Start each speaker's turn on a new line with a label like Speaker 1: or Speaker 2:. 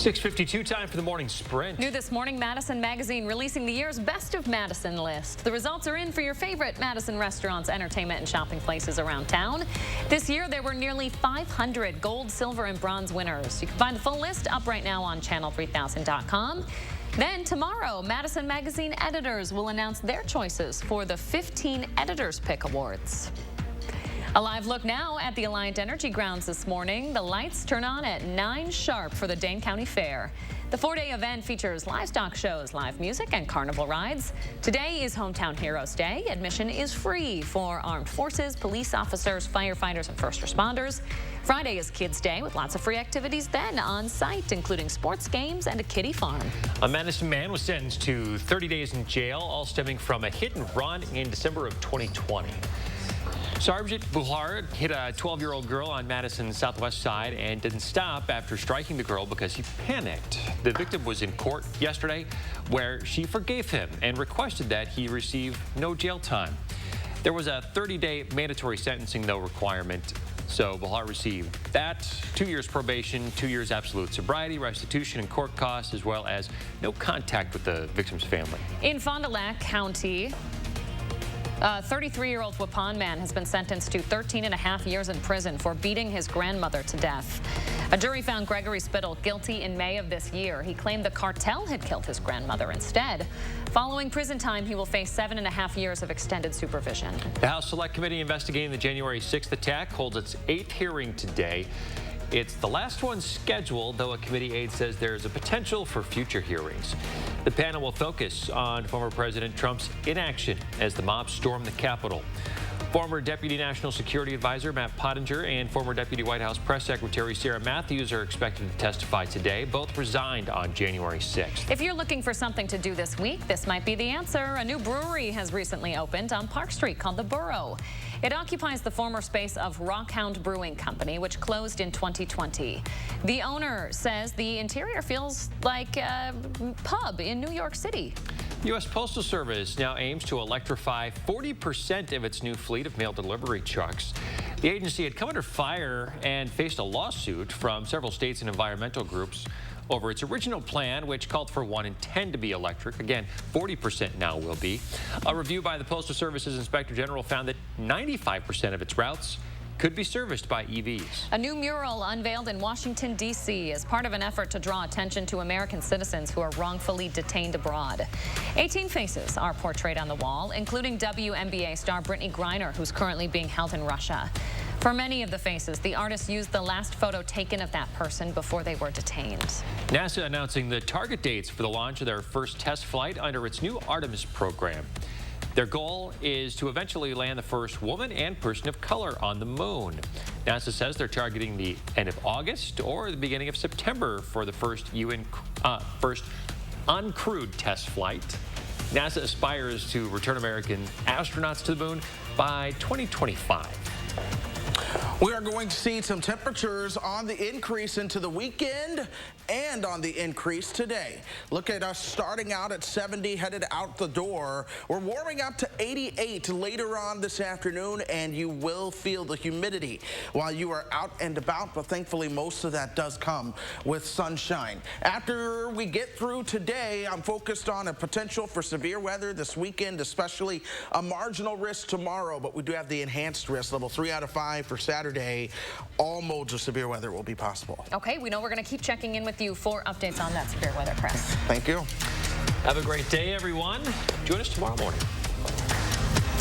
Speaker 1: 6:52, time for the morning sprint.
Speaker 2: New this morning, Madison Magazine releasing the year's Best of Madison list. The results are in for your favorite Madison restaurants, entertainment, and shopping places around town. This year, there were nearly 500 gold, silver, and bronze winners. You can find the full list up right now on channel3000.com. Then tomorrow, Madison Magazine editors will announce their choices for the 15 Editors Pick Awards. A live look now at the Alliant Energy grounds this morning. The lights turn on at 9 sharp for the Dane County Fair. The 4-day event features livestock shows, live music, and carnival rides. Today is Hometown Heroes Day. Admission is free for armed forces, police officers, firefighters, and first responders. Friday is Kids Day with lots of free activities then on site, including sports games and a kiddie farm.
Speaker 1: A Madison man was sentenced to 30 days in jail, all stemming from a hit and run in December of 2020. Sargent Buhar hit a 12-year-old girl on Madison's southwest side and didn't stop after striking the girl because he panicked. The victim was in court yesterday where she forgave him and requested that he receive no jail time. There was a 30-day mandatory sentencing, though, requirement. So Buhar received that, 2 years probation, 2 years absolute sobriety, restitution, and court costs, as well as no contact with the victim's family.
Speaker 2: In Fond du Lac County, a 33-year-old Waupun man has been sentenced to 13.5 years in prison for beating his grandmother to death. A jury found Gregory Spittle guilty in May of this year. He claimed the cartel had killed his grandmother instead. Following prison time, he will face 7.5 years of extended supervision.
Speaker 1: The House Select Committee investigating the January 6th attack holds its 8th hearing today. It's the last one scheduled, though a committee aide says there's a potential for future hearings. The panel will focus on former President Trump's inaction as the mob stormed the Capitol. Former Deputy National Security Advisor Matt Pottinger and former Deputy White House Press Secretary Sarah Matthews are expected to testify today. Both resigned on January 6th.
Speaker 2: If you're looking for something to do this week, this might be the answer. A new brewery has recently opened on Park Street called The Burrow. It occupies the former space of Rockhound Brewing Company, which closed in 2020. The owner says the interior feels like a pub in New York City.
Speaker 1: The U.S. Postal Service now aims to electrify 40% of its new fleet of mail delivery trucks. The agency had come under fire and faced a lawsuit from several states and environmental groups over its original plan, which called for 1 in 10 to be electric. Again, 40% now will be. A review by the Postal Service's Inspector General found that 95% of its routes could be serviced by EVs.
Speaker 2: A new mural unveiled in Washington, D.C. as part of an effort to draw attention to American citizens who are wrongfully detained abroad. 18 faces are portrayed on the wall, including WNBA star Brittany Griner, who's currently being held in Russia. For many of the faces, the artist used the last photo taken of that person before they were detained.
Speaker 1: NASA announcing the target dates for the launch of their first test flight under its new Artemis program. Their goal is to eventually land the first woman and person of color on the moon. NASA says they're targeting the end of August or the beginning of September for the first uncrewed test flight. NASA aspires to return American astronauts to the moon by 2025.
Speaker 3: We are going to see some temperatures on the increase into the weekend and on the increase today. Look at us starting out at 70, headed out the door. We're warming up to 88 later on this afternoon, and you will feel the humidity while you are out and about, but thankfully most of that does come with sunshine. After we get through today, I'm focused on a potential for severe weather this weekend, especially a marginal risk tomorrow, but we do have the enhanced risk, level 3 out of 5 for Saturday. All modes of severe weather will be possible.
Speaker 2: Okay, we know we're going to keep checking in with you for updates on that severe weather, Chris.
Speaker 3: Thank you.
Speaker 1: Have a great day, everyone. Join us tomorrow morning.